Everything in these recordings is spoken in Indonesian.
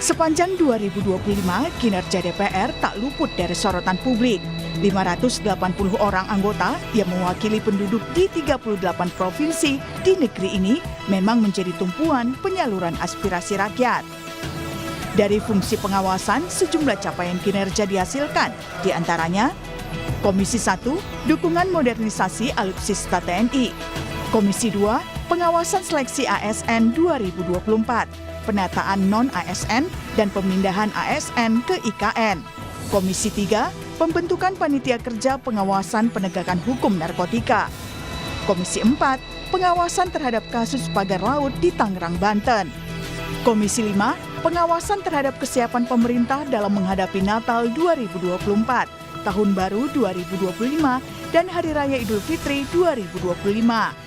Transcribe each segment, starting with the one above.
Sepanjang 2025, kinerja DPR tak luput dari sorotan publik. 580 orang anggota yang mewakili penduduk di 38 provinsi di negeri ini memang menjadi tumpuan penyaluran aspirasi rakyat. Dari fungsi pengawasan, sejumlah capaian kinerja dihasilkan, di antaranya Komisi 1, dukungan modernisasi alutsista TNI. Komisi 2, pengawasan seleksi ASN 2024. Penataan non-ASN dan pemindahan ASN ke IKN. Komisi 3, pembentukan panitia kerja pengawasan penegakan hukum narkotika. Komisi 4, pengawasan terhadap kasus pagar laut di Tangerang, Banten. Komisi 5, pengawasan terhadap kesiapan pemerintah dalam menghadapi Natal 2024, Tahun Baru 2025, dan Hari Raya Idul Fitri 2025.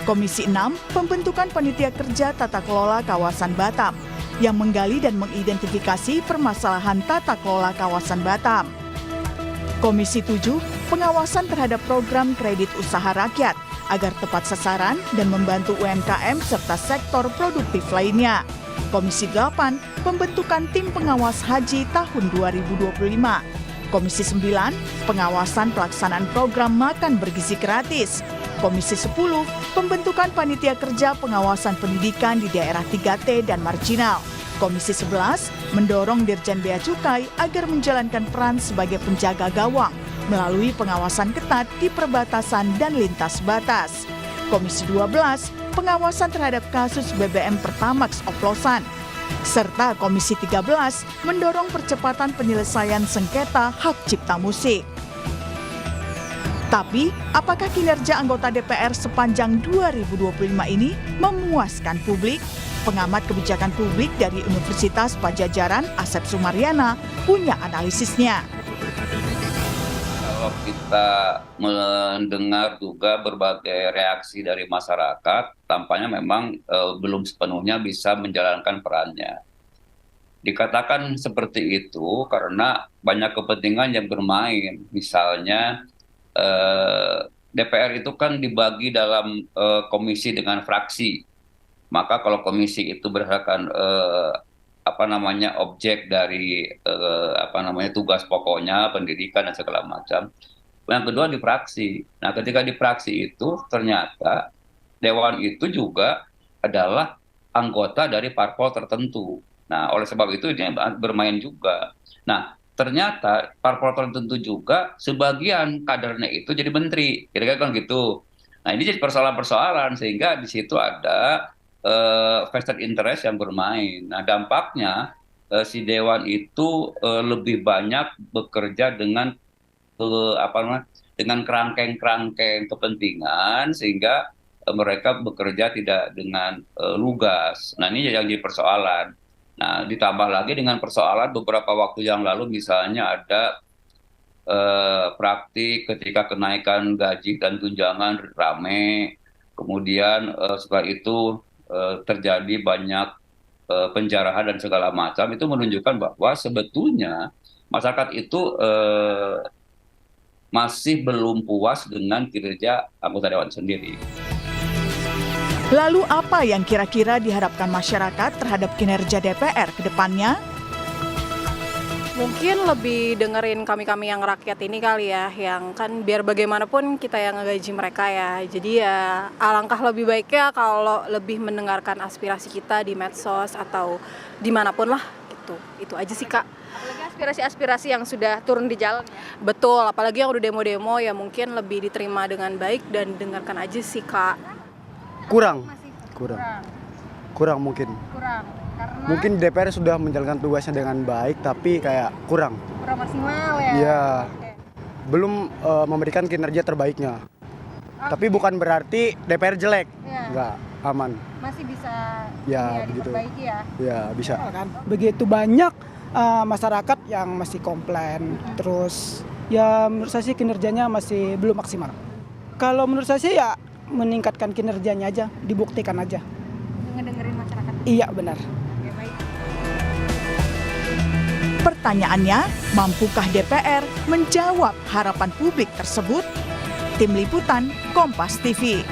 Komisi 6, pembentukan panitia kerja tata kelola kawasan Batam yang menggali dan mengidentifikasi permasalahan tata kelola kawasan Batam. Komisi 7, pengawasan terhadap program kredit usaha rakyat agar tepat sasaran dan membantu UMKM serta sektor produktif lainnya. Komisi 8, pembentukan tim pengawas haji tahun 2025. Komisi 9, pengawasan pelaksanaan program makan bergizi gratis. Komisi 10, pembentukan panitia kerja pengawasan pendidikan di daerah 3T dan marginal. Komisi 11, mendorong Dirjen Bea Cukai agar menjalankan peran sebagai penjaga gawang melalui pengawasan ketat di perbatasan dan lintas batas. Komisi 12, pengawasan terhadap kasus BBM Pertamax oplosan. Serta Komisi 13, mendorong percepatan penyelesaian sengketa hak cipta musik. Tapi, apakah kinerja anggota DPR sepanjang 2025 ini memuaskan publik? Pengamat kebijakan publik dari Universitas Padjadjaran, Asep Sumaryana, punya analisisnya. Kalau kita mendengar juga berbagai reaksi dari masyarakat, tampaknya memang belum sepenuhnya bisa menjalankan perannya. Dikatakan seperti itu karena banyak kepentingan yang bermain, misalnya DPR itu kan dibagi dalam komisi dengan fraksi. Maka kalau komisi itu berdasarkan objek dari tugas pokoknya, pendidikan dan segala macam. Yang kedua di fraksi. Nah, ketika di fraksi itu ternyata dewan itu juga adalah anggota dari parpol tertentu. Nah, oleh sebab itu ini bermain juga. Nah, ternyata parpol tertentu juga sebagian kadernya itu jadi menteri, kira-kira kan gitu. Nah, ini jadi persoalan-persoalan sehingga di situ ada vested interest yang bermain. Nah, dampaknya si dewan itu lebih banyak bekerja dengan dengan kerangkeng-kerangkeng kepentingan sehingga mereka bekerja tidak dengan lugas. Nah, ini yang jadi persoalan. Nah, ditambah lagi dengan persoalan beberapa waktu yang lalu misalnya ada praktik ketika kenaikan gaji dan tunjangan rame, kemudian setelah itu terjadi banyak penjarahan dan segala macam, itu menunjukkan bahwa sebetulnya masyarakat itu masih belum puas dengan kinerja anggota dewan sendiri. Lalu apa yang kira-kira diharapkan masyarakat terhadap kinerja DPR ke depannya? Mungkin lebih dengerin kami-kami yang rakyat ini kali ya, yang kan biar bagaimanapun kita yang ngegaji mereka ya. Jadi ya alangkah lebih baiknya kalau lebih mendengarkan aspirasi kita di medsos atau dimanapun lah gitu. Itu aja sih, Kak. Apalagi aspirasi-aspirasi yang sudah turun di jalan. Betul, apalagi yang udah demo-demo ya mungkin lebih diterima dengan baik dan dengarkan aja sih, Kak. Kurang mungkin. Karena Mungkin DPR sudah menjalankan tugasnya dengan baik, tapi kayak kurang maksimal ya. Iya. Oke. Belum memberikan kinerja terbaiknya. Tapi bukan berarti DPR jelek, Ya. nggak aman. Masih bisa Ya, begitu. diperbaiki ya. Ya bisa. Begitu banyak masyarakat yang masih komplain, terus ya menurut saya sih kinerjanya masih belum maksimal. Kalau menurut saya sih ya meningkatkan kinerjanya aja, dibuktikan aja. Ngedengerin masyarakat. Iya benar. Oke, baik. Pertanyaannya, mampukah DPR menjawab harapan publik tersebut? Tim Liputan, Kompas TV.